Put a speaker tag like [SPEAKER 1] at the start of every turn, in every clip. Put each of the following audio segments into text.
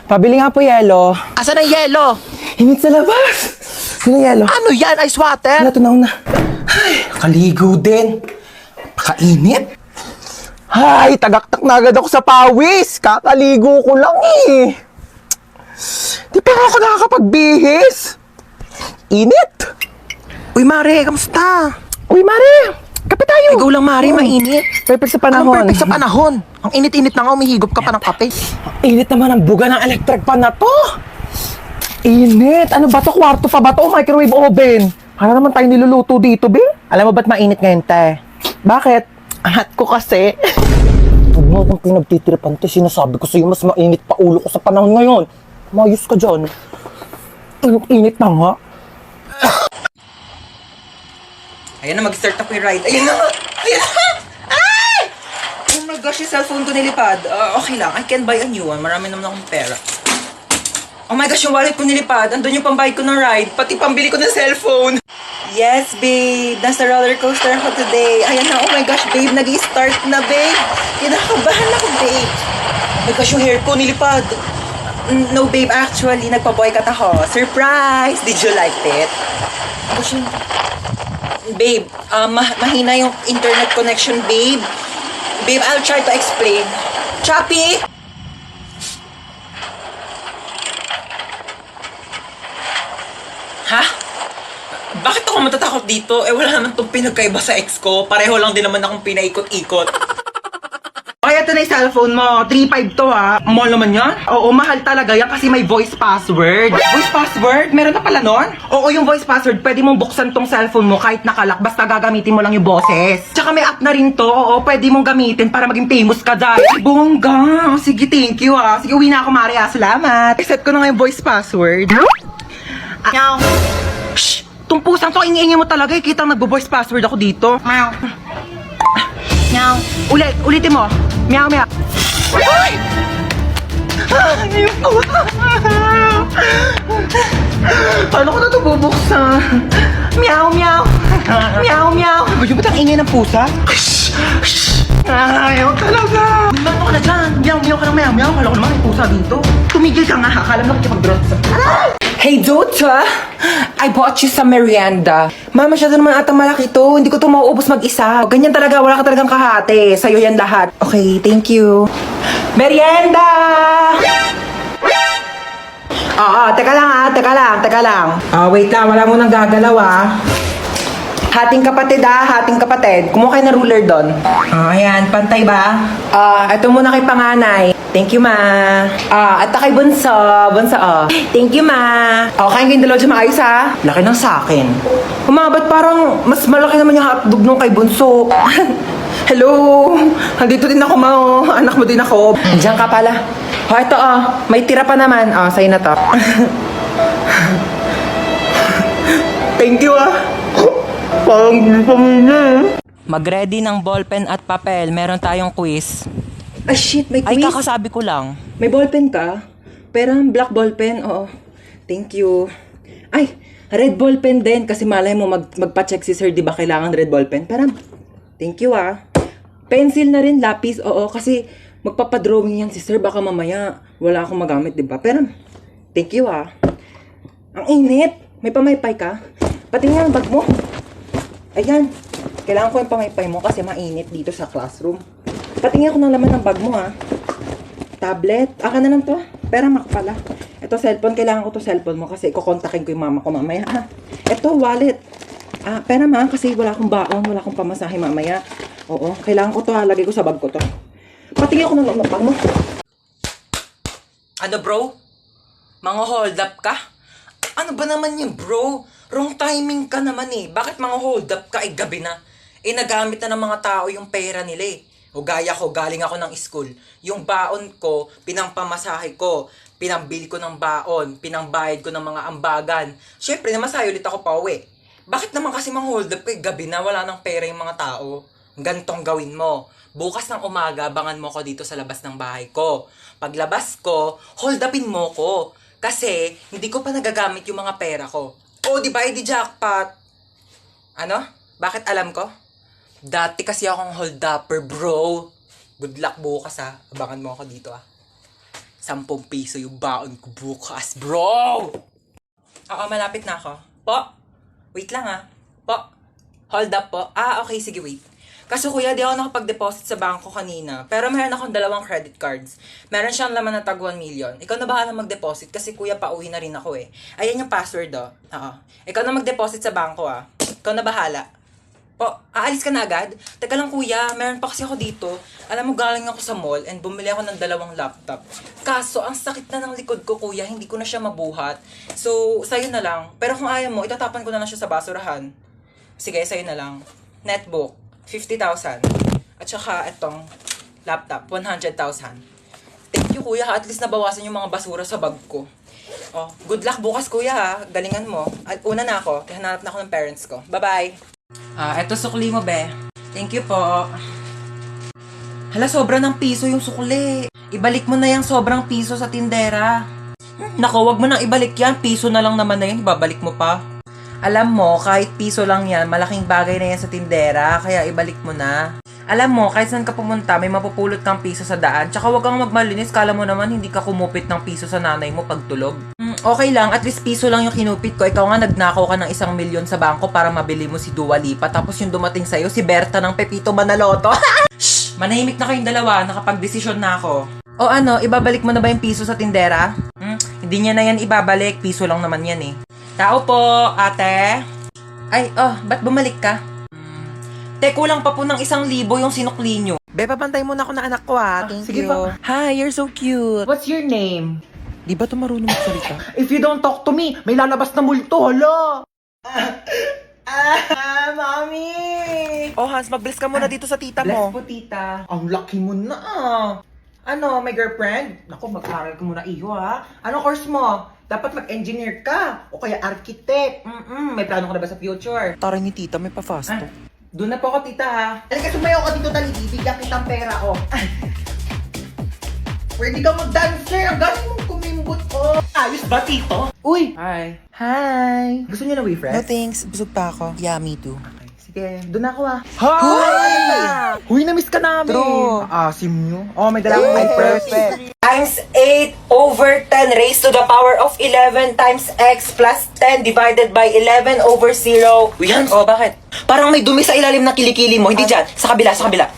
[SPEAKER 1] Pabili nga po yelo.
[SPEAKER 2] Asan ang yelo?
[SPEAKER 1] Init sa labas. Sino yelo?
[SPEAKER 2] Ano yan? Ice water?
[SPEAKER 1] Ano, tunaw na. Ay, kaligo din. Kainit. Ay, tagaktak na agad ako sa pawis. Kakaligo ko lang eh. Di pa ako nakakapagbihis. Init.
[SPEAKER 2] Uy, Mare, kamusta?
[SPEAKER 1] Uy, Mare. Kape tayo.
[SPEAKER 2] Ikaw lang, Mare, mainit.
[SPEAKER 1] Perfect sa
[SPEAKER 2] Anong
[SPEAKER 1] panahon.
[SPEAKER 2] perfect sa panahon? Ang init-init na nga, umihigop ka pa ng kape.
[SPEAKER 1] Init naman ang buga ng electric pan na to. Init. Ano ba to? Kwarto pa ba to? Microwave oven. Para naman tayo niluluto dito, be. Alam mo ba't mainit ngayon, te? Bakit? Ang hot ko kasi. Huwag mo akong pinagtitripan, te. Sinasabi ko sa'yo, mas mainit pa ulo ko sa panahon ngayon. Mayos ka dyan. Ang init na nga.
[SPEAKER 2] Ayan na, mag-start na po yung ride. Ayan na nga! Ayan na! Ay! Oh my gosh, yung cellphone ko nilipad. Okay lang, I can buy a new one. Marami naman akong pera. Oh my gosh, yung wallet ko nilipad. Andun yung pambayad ko ng ride. Pati pambili ko ng cellphone. Yes, babe. Nasa roller coaster ako today. Ayan na, oh my gosh, babe. Nag-i-start na, babe. Kinakabahan ako, babe. Oh my gosh, yung hair ko nilipad. No, babe. Actually, nagpa-boycott ako. Surprise! Did you like it? Oh, gosh, babe, mahina yung internet connection, babe. Babe, I'll try to explain. Choppy! Ha? Bakit ako matatakot dito? Eh, wala naman itong pinagkaiba sa ex ko. Pareho lang din naman akong pinaikot-ikot. Kaya ito na yung cellphone mo. 3.5 to ha. Mahal naman yan? Oo, mahal talaga yan kasi may voice password. Voice password? Meron na pala nun? Oo, yung voice password, pwede mong buksan tong cellphone mo kahit nakalak. Basta gagamitin mo lang yung boses. Tsaka may app na rin to. Oo, pwede mong gamitin para maging famous ka dahil. Ay, bongga. Sige, thank you ha. Sige, uwi na ako, Maria. Salamat. I-set ko na nga yung voice password. Meow. Shh! Tong pusang to, ingi-ingi mo talaga. Kitang nagbo-voice password ako dito. Meow. Meow. Ulitin mo. Meow, meow. Ay! Ayun ko. Paano ko na ito bubuksan? Meow, meow. Meow, meow. Gusto mo itang ingay ng pusa? Shh! Shh! Ayaw talaga. Meow ka na dyan. Meow, meow ka ng meow, meow. Kala ko naman may pusa dito. Tumigil ka nga. Akala mo nakikipag-drop sa... Hey, Dota! I bought you some merienda. Ma, masyado naman atang malaki to. Hindi ko to mauubos mag-isa. Ganyan talaga, wala ka talagang kahati. Sa'yo yan lahat. Okay, thank you. Merienda! Oo, teka lang. Wait lang, wala mo nang gagalaw Hating kapatid. Kumuha kayo ng ruler doon. Ayan, pantay ba? Ito muna kay panganay. Thank you, ma. At kay bunso. Thank you, ma. Kain kayong dalawa dyan maayos, ha? Laki ng sakin. Ba't parang mas malaki naman yung hotdog nung kay bunso? Hello? Nandito din ako, ma. Anak mo din ako. Diyan ka pala. Ito, may tira pa naman. Sa'yo na to. Thank you, Parang
[SPEAKER 3] Mag-ready ng ballpen at papel. Meron tayong quiz.
[SPEAKER 2] Shit, may quiz.
[SPEAKER 3] Ay, kakasabi ko lang.
[SPEAKER 2] May ballpen ka? Pero black ballpen, oo. Thank you. Ay, red ballpen din. Kasi malay mo magpa-check si sir, di ba kailangan red ballpen? Pero, thank you Pencil na rin, lapis, oo. Kasi magpapadrawing yan si sir. Baka mamaya wala akong magamit, di ba? Pero, thank you Ang init. May pamaypay ka? Pati nga ang bag mo. Ayan. Kailangan ko yung pamaypay mo kasi mainit dito sa classroom. Patingin ako ng laman ng bag mo, Tablet. Aka na lang to, Pera mak pala. Ito cellphone. Kailangan ko to cellphone mo kasi kukontakin ko yung mama ko mamaya, Ito, wallet. Pera ma, kasi wala akong baon. Wala akong pamasahe mamaya. Oo, kailangan ko to, Lagay ko sa bag ko to. Patingin ako ng bag mo. Ano, bro? Mga hold up ka? Ano ba naman yun, bro? Wrong timing ka naman Bakit mga hold up ka? Gabi na. Nagamit na ng mga tao yung pera nila O gaya ko, galing ako ng school. Yung baon ko, pinangpamasahe ko. Pinambili ko ng baon. Pinangbayad ko ng mga ambagan. Syempre, namasahe ulit ako pa uwi. Bakit naman kasi mga hold up gabi na wala ng pera yung mga tao? Gantong gawin mo. Bukas ng umaga, abangan mo ko dito sa labas ng bahay ko. Paglabas ko, hold upin mo ko. Kasi, hindi ko pa nagagamit yung mga pera ko. Di ba, di jackpot? Ano? Bakit alam ko? Dati kasi akong hold-upper, bro. Good luck bukas, Abangan mo ako dito,
[SPEAKER 3] 10 piso yung baon ko bukas, bro!
[SPEAKER 2] Oo, malapit na ako. Po? Wait lang ah. Po? Hold up po. Ah, okay, sige, wait. Kaso kuya, di ako nakapag-deposit sa bangko kanina. Pero meron akong 2 credit cards. Meron siyang laman na tag 1 million. Ikaw na bahala mag-deposit kasi kuya, pauwi na rin ako eh. Ayan yung password oh. Oo. Ikaw na mag-deposit sa bangko ah. Ikaw na bahala. Po, aalis ka na agad? Teka lang kuya, meron pa kasi ako dito. Alam mo, galing ako sa mall and bumili ako ng 2 laptop. Kaso, ang sakit na ng likod ko kuya, hindi ko na siya mabuhat. So, sa'yo na lang. Pero kung ayaw mo, itatapan ko na lang siya sa basurahan. Sige, sa'yo na lang. Netbook, 50,000. At saka, etong laptop, 100,000. Thank you kuya, at least nabawasan yung mga basura sa bag ko. Oh, good luck bukas kuya ha. Galingan mo. At una na ako, kaya hanap na ako ng parents ko. Bye-bye. Eto sukli mo, be. Thank you po. Hala, sobra ng piso yung sukli. Ibalik mo na yung sobrang piso sa tindera. Nako, wag mo nang ibalik yan. Piso na lang naman na yan. Ibabalik mo pa. Alam mo, kahit piso lang yan, malaking bagay na yan sa tindera. Kaya ibalik mo na. Alam mo, kahit saan ka pumunta, may mapupulot kang piso sa daan. Tsaka wag kang magmalinis. Kala mo naman, hindi ka kumupit ng piso sa nanay mo pagtulog. Okay lang, at least piso lang yung kinupit ko. Ikaw nga nagnakaw ka ng 1 milyon sa bangko para mabili mo si Dua Lipa. Tapos yung dumating sa'yo, si Berta ng Pepito Manaloto. Shh! Manahimik na kayong dalawa. Nakapag-desisyon na ako. O ano, ibabalik mo na ba yung piso sa tindera? Hindi niya na yan ibabalik. Piso lang naman yan eh. Tao po, ate. Ay, ba't bumalik ka? Te, kulang pa po ng 1,000 yung sinukli nyo.
[SPEAKER 1] Be, papantay muna ako ng anak ko ha. Thank
[SPEAKER 2] sige
[SPEAKER 1] you.
[SPEAKER 2] pa.
[SPEAKER 1] Hi, you're so cute.
[SPEAKER 2] What's your name?
[SPEAKER 1] Di ba ito marunong magsalita?
[SPEAKER 2] If you don't talk to me, may lalabas na multo, hala! Mami!
[SPEAKER 1] Oh, Hans, mag-bless ka muna dito sa tita
[SPEAKER 2] Bless
[SPEAKER 1] mo.
[SPEAKER 2] po, tita. Ang lucky mo na ah. Ano, may girlfriend? Naku, mag-aral ka muna iyo ha. Ano course mo? Dapat mag-engineer ka. O kaya architect. May plano ka na ba sa future?
[SPEAKER 1] Taray ni tita, may pa-fast talk.
[SPEAKER 2] Doon na po ako, tita ha. Halika, sumayaw ka dito, dali. Bibigyan kitang pera ko. Pwede kang mag-dancer. Ang galing mong kumimbot ko. Ayos ba, tito? Uy! Hi.
[SPEAKER 1] Hi!
[SPEAKER 2] Gusto niyo na
[SPEAKER 1] No
[SPEAKER 2] WeFriend?
[SPEAKER 1] thanks, busog pa ako. Yeah, me too.
[SPEAKER 2] Sige, doon na ako ah.
[SPEAKER 1] Hi!
[SPEAKER 2] Huy, na-miss ka namin!
[SPEAKER 1] True.
[SPEAKER 2] Asim nyo. Oh, may dala akong
[SPEAKER 1] Yay!
[SPEAKER 2] perfect.
[SPEAKER 4] Times 8 over 10 raised to the power of 11 times x plus 10 divided by 11 over 0.
[SPEAKER 2] Yan, oh, bakit? Parang may dumi sa ilalim ng kilikili mo. Hindi dyan. Sa kabila, sa kabila.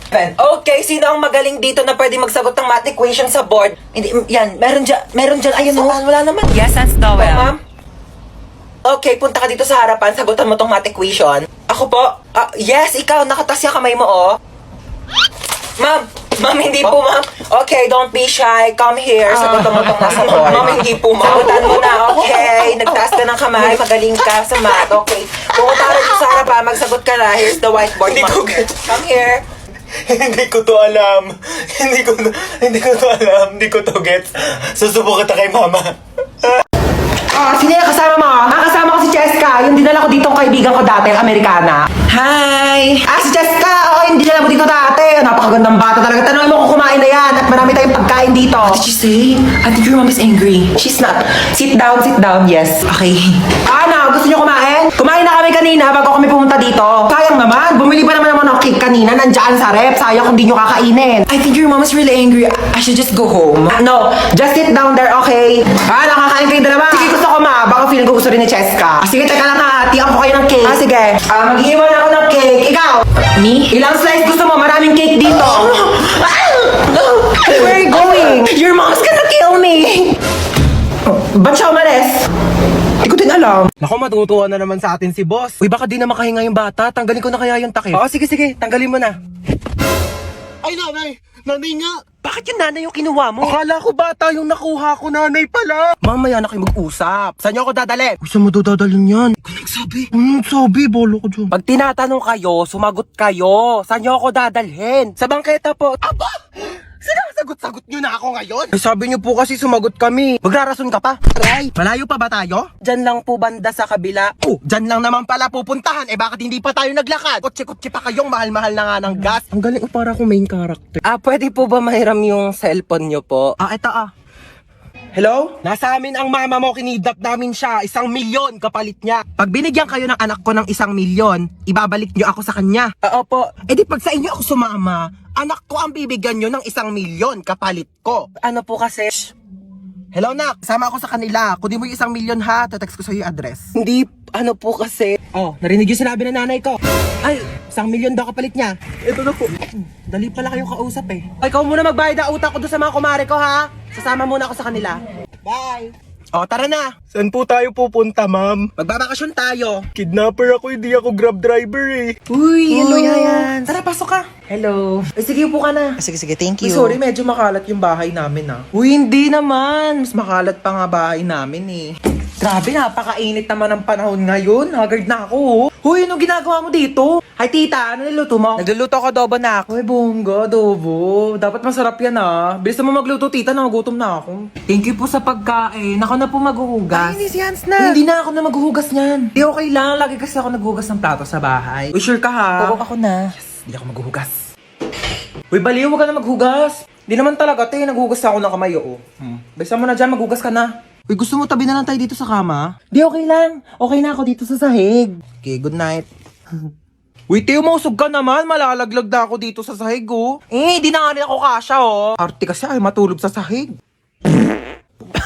[SPEAKER 4] Okay, sino ang magaling dito na pwede magsagot ng math equation sa board?
[SPEAKER 2] Hindi, yan. Meron dyan. Ayun, oh. Wala naman.
[SPEAKER 3] Yes, that's the
[SPEAKER 4] Oh,
[SPEAKER 3] well.
[SPEAKER 4] ma'am? Okay, punta ka dito sa harapan. Sagutan mo tong math equation. Ako po? Yes, ikaw. Nakatas yung kamay mo, oh. Ma'am, hindi po, ma'am. Okay, don't be shy. Come here. Sagutan mo tong nasa board. Ma'am, hindi po, ma'am. Sagutan mo na, okay. Nagtaas ka ng kamay. Magaling ka sa math. Okay. Pumunta ka dito sa harapan. Magsagot ka na. Here's the whiteboard,
[SPEAKER 2] Hindi ko
[SPEAKER 4] ma'am. Come here.
[SPEAKER 5] Hindi ko to alam. Hindi ko to alam. Hindi ko to gets. Susubukan kita kay mama.
[SPEAKER 4] Sino yung kasama mo? Kasama ko si Cheska. Yung dinala ko ditong kaibigan ko dati, ang Amerikana.
[SPEAKER 2] Hi!
[SPEAKER 4] Si Cheska! Oo, yung dinala mo dito dati. Napakagandang bata talaga. Tanongin mo kung kumain na yan. At marami tayong pagkain dito.
[SPEAKER 2] What did you say? I think your mom is angry.
[SPEAKER 4] She's not. Sit down, yes.
[SPEAKER 2] Okay.
[SPEAKER 4] Ano, gusto niyo kumain? Kumain na kami kanina bago kami pumunta dito. Sayang naman. Bumili pa naman ng cake kanina. Nandiyan sa rep. Sayang kung di nyo kakainin.
[SPEAKER 2] I think your mom is really angry. I should just go home.
[SPEAKER 4] No, just sit down there, okay? Nakakain kayo dalawa. Sige, gusto ko ma. Baka feeling ko gusto rin ni Cheska. Sige, teka lang ha. Tiyan ko kayo ng cake. Sige. Mag-iwan ako ng cake. Ikaw.
[SPEAKER 2] Me?
[SPEAKER 4] Ilang slice gusto mo? Maraming cake dito. Where are you going?
[SPEAKER 2] Your mom's gonna kill me!
[SPEAKER 4] Ba't siya umalis? Hindi ko din alam.
[SPEAKER 1] Naku, matutuwa na naman sa atin si boss. Uy, baka di na makahinga yung bata. Tanggalin ko na kaya yung takip. Oo, sige. Tanggalin mo na.
[SPEAKER 5] Ay, nanay! Nanay nga!
[SPEAKER 1] Bakit yung nanay yung kinuha mo? Akala ko bata yung nakuha ko, nanay pala. Mamaya na kayo mag-usap. Saan niyo ako dadalhin? Uy, saan mo dadalhin yan? Ikaw nagsabi. Nagsabi, bolo ko dyan. Pag tinatanong kayo, sumagot kayo. Saan niyo ako dadalhin? Sa bangketa po. Aba! Sinasagot-sagot niyo na ako ngayon? Ay, sabi niyo po kasi sumagot kami. Magrarason ka pa? Aray, malayo pa ba tayo? Diyan lang po banda sa kabila. Oh, diyan lang naman pala pupuntahan. Eh bakit hindi pa tayo naglakad? Kotse-kotse pa kayong mahal-mahal na nga ng gas. Ang galing, para akong main character.
[SPEAKER 4] Pwede po ba mahiram yung cellphone niyo po?
[SPEAKER 1] Eto Hello? Nasa amin ang mama mo, kinidnap namin siya. 1 milyon kapalit niya. Pag binigyan kayo ng anak ko ng 1 milyon, ibabalik niyo ako sa kanya.
[SPEAKER 4] Opo.
[SPEAKER 1] Eh di pag sa inyo ako sumama, anak ko ang bibigyan niyo ng 1 milyon kapalit ko.
[SPEAKER 4] Ano po kasi?
[SPEAKER 1] Hello, Nak. Sama ako sa kanila. Kunin mo yung 1 million, ha? Text ko sa'yo yung address.
[SPEAKER 4] Hindi, ano po kasi.
[SPEAKER 1] Oh, narinig yung sinabi ng nanay ko. Ay, 1 million daw kapalit niya. Ito na po. Dali pala kayong kausap eh. Ikaw muna magbayad ng utang ko doon sa mga kumare ko, ha? Sasama muna ako sa kanila. Bye! Oh, tara na!
[SPEAKER 5] Saan po tayo pupunta, ma'am?
[SPEAKER 1] Magbabakasyon tayo.
[SPEAKER 5] Kidnapper ako, hindi ako grab driver eh.
[SPEAKER 4] Uy, hello yan.
[SPEAKER 1] Tara, pasok ka.
[SPEAKER 4] Hello.
[SPEAKER 1] Ay, sige, upo ka na.
[SPEAKER 4] Sige, sige, thank
[SPEAKER 1] Uy,
[SPEAKER 4] you.
[SPEAKER 1] sorry, medyo makalat yung bahay namin, ha? Uy, hindi naman. Mas makalat pa nga bahay namin, eh. Grabe, napakainit naman ang panahon ngayon. Haggard na ako, oh. Huy, anong ginagawa mo dito? Hi, tita. Ano niluto mo?
[SPEAKER 4] Nagluluto ako adobo na ako.
[SPEAKER 1] Uy, bongga, adobo. Dapat masarap yan, ah. Bilis mo magluto, tita. Nagugutom na ako. Thank you po sa pagkain. Ako na po maghuhugas.
[SPEAKER 4] Ay, hindi si Hans na.
[SPEAKER 1] Hindi na ako na maghuhugas niyan. Di okay lang. Lagi kasi ako naghuhugas ng plato sa bahay. Uy, sure ka, ha?
[SPEAKER 4] Oo, ako na.
[SPEAKER 1] Hindi ako maghuhugas. Uy, baliw, huwag ka na maghugas. Di naman talaga, te. Naghuhugas ako ng kamay, oo. Bisa mo na dyan, maghugas ka na. Uy, gusto mo tabi na lang tayo dito sa kama? Di, okay lang. Okay na ako dito sa sahig. Okay, good night. Uy, Teo, mausog ka naman. Malalaglag na ako dito sa sahig, oh. Eh, di na nga rin ako kasha, oh. Arte kasi ay matulog sa sahig.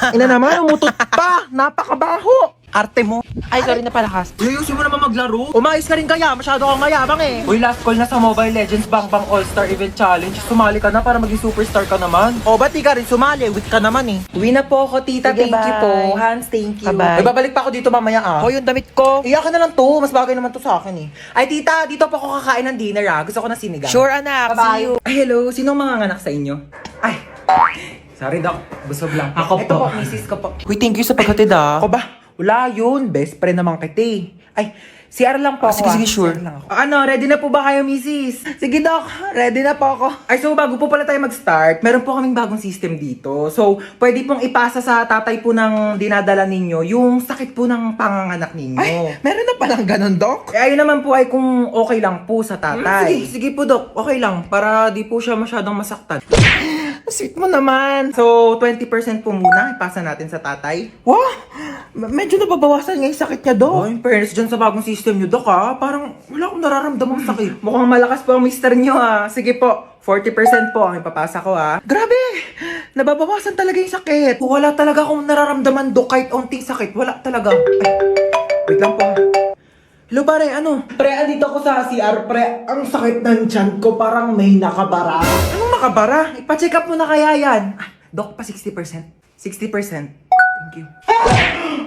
[SPEAKER 1] Ina naman, umutot pa. Napakabaho. Arte mo.
[SPEAKER 4] Ay, sorry na pala, Has.
[SPEAKER 1] Uy, ayusin mo naman maglaro. Umayos ka rin kaya, masyado kang mayabang eh. Uy, last call na sa Mobile Legends Bang Bang All-Star Event Challenge. Sumali ka na para maging superstar ka naman. O, ba't di ka rin sumali? Weak ka naman eh. Uwi na po ako, tita.
[SPEAKER 4] Sige,
[SPEAKER 1] Thank you
[SPEAKER 4] bye.
[SPEAKER 1] po. Hans, thank you.
[SPEAKER 4] Bye-bye.
[SPEAKER 1] Ay, babalik pa ako dito mamaya ah.
[SPEAKER 4] Oh, yung damit ko.
[SPEAKER 1] Iyakan na lang to. Mas bagay naman to sa akin eh. Ay, tita, dito pa ako kakain ng dinner ah. Gusto ko na sinigang.
[SPEAKER 4] Sure, anak.
[SPEAKER 1] Bye-bye.
[SPEAKER 4] See you.
[SPEAKER 2] Ay, hello. Sinong mga anak sa inyo? Ay, sorry, Doc. Busog lang.
[SPEAKER 1] Ako
[SPEAKER 2] Ito
[SPEAKER 1] po.
[SPEAKER 2] po, misis ko po.
[SPEAKER 1] Uy, thank you sa paghatid ah. Ako ba? Wala yun. Best friend naman kita eh. Ay, CR lang po ako.
[SPEAKER 4] sige, sure.
[SPEAKER 1] CR lang ako.
[SPEAKER 2] Ano, ready na po ba kayo, misis?
[SPEAKER 1] Sige, Doc. Ready na po ako.
[SPEAKER 2] Ay, so bago po pala tayo mag-start, meron po kaming bagong system dito. So, pwede pong ipasa sa tatay po ng dinadala ninyo yung sakit po ng panganganak ninyo.
[SPEAKER 1] Ay, meron na palang ganun, Doc.
[SPEAKER 2] Eh, ayun naman po ay kung okay lang po sa tatay.
[SPEAKER 1] Sige po, Doc. Okay lang. Para di po siya masyadong masaktan. Sweet mo naman.
[SPEAKER 2] So, 20% po muna ipasa natin sa tatay.
[SPEAKER 1] Wow! Medyo nababawasan nga yung sakit niya, Doc.
[SPEAKER 2] Oh, in fairness dyan sa bagong system nyo, Dok, ha? Parang wala akong nararamdamang sakit. Mukhang malakas po ang mister nyo, ha? Sige po, 40% po ang ipapasa ko, ha?
[SPEAKER 1] Grabe! Nababawasan talaga yung sakit.
[SPEAKER 2] Wala talaga akong nararamdaman, Dok, kahit onting sakit. Wala talaga. Ay, wait lang po, ha? Hello, pare, ano?
[SPEAKER 1] Pre, andito ako sa CR, pre. Ang sakit ng tiyan ko, parang may nakabara.
[SPEAKER 2] Anong nakabara? Ipa-check up mo na kaya yan. Ah, Dok, pa 60%. 60%. Thank you.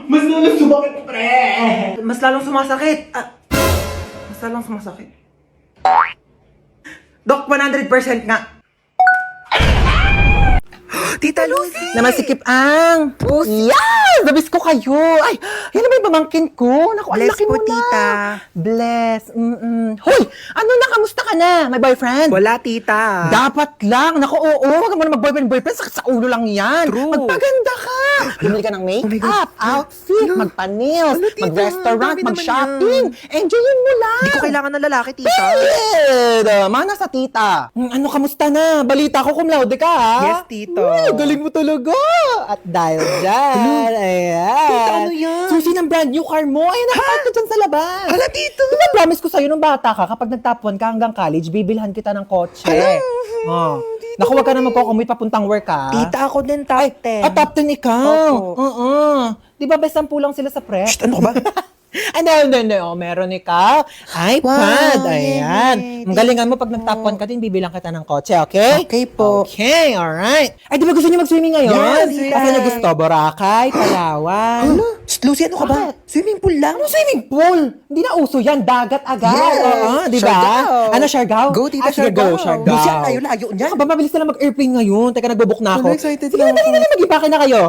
[SPEAKER 1] Mas lalo sumakit, pre!
[SPEAKER 2] Mas lalong sumasakit. Ah, mas lalong sumasakit. Dok, 100% nga.
[SPEAKER 1] Tita Lucy! Namasikip ang! Yes! Nabis ko kayo! Ay, yan na ba yung pamangkin ko? Naku, ang
[SPEAKER 4] Bless
[SPEAKER 1] laki
[SPEAKER 4] po,
[SPEAKER 1] mo na!
[SPEAKER 4] tita.
[SPEAKER 1] Bless! Hoy! Ano na? Kamusta ka na? May boyfriend?
[SPEAKER 4] Wala, tita.
[SPEAKER 1] Dapat lang! Naku, oo! Huwag mo na mag-boyfriend! Sakit sa ulo lang yan!
[SPEAKER 4] True.
[SPEAKER 1] Magpaganda ka! Bumili ka ng make-up, outfit, magpa-nails,
[SPEAKER 4] Ano, tita?
[SPEAKER 1] mag-restaurant,
[SPEAKER 4] Dami naman
[SPEAKER 1] mag-shopping! Enjoyin mo lang!
[SPEAKER 4] Hindi ko kailangan ng lalaki, tita.
[SPEAKER 1] Mana sa tita. Ano, kamusta na? Balita ko cum laude ka, ha?
[SPEAKER 4] Yes, tito.
[SPEAKER 1] Uy, galing mo talaga. At dahil dyan, ayan.
[SPEAKER 4] Tita, ano yan?
[SPEAKER 1] Susi ng brand new car mo. Ayan, nakapark ka dyan sa labas.
[SPEAKER 4] Hala, tito.
[SPEAKER 1] Diba promise ko sa'yo nung bata ka, kapag nag-top 1 ka hanggang college, bibilhan kita ng kotse. Oh. Naku, wag ka na magkukumit papuntang work, ha?
[SPEAKER 4] Tita, ako din top 10.
[SPEAKER 1] Top 10 ikaw?
[SPEAKER 4] Opo.
[SPEAKER 1] Oo. Di ba best 10 lang sila sa prep?
[SPEAKER 4] Ano ka ba?
[SPEAKER 1] No. Meron ikaw. iPad.
[SPEAKER 4] Wow,
[SPEAKER 1] Ayan.
[SPEAKER 4] yay.
[SPEAKER 1] Ang galingan mo pag nag-top 1 ka din, bibilang kita ng kotse, okay?
[SPEAKER 4] Okay po.
[SPEAKER 1] Okay, alright. Ay, di ba gusto niyo mag-swimming ngayon?
[SPEAKER 4] Yes,
[SPEAKER 1] Kasi niyo gusto, Boracay, Palawan.
[SPEAKER 4] Lucy, ano ka ba? Swimming pool lang.
[SPEAKER 1] Ano swimming pool? Hindi na uso yan. Dagat agad.
[SPEAKER 4] Yes.
[SPEAKER 1] Oo, di ba?
[SPEAKER 4] Siargao.
[SPEAKER 1] Ano, Siargao?
[SPEAKER 4] Go, tita,
[SPEAKER 1] sige,
[SPEAKER 4] Siargao.
[SPEAKER 1] go, Siargao.
[SPEAKER 4] Lucy, ang layo-layo niyan.
[SPEAKER 1] Ano ba, mabilis na lang mag-airplane ngayon. Teka, nagbo-book na ako.
[SPEAKER 4] Excited
[SPEAKER 1] Sige,
[SPEAKER 4] na
[SPEAKER 1] dali
[SPEAKER 4] ako.
[SPEAKER 1] na mag-ibake na kayo.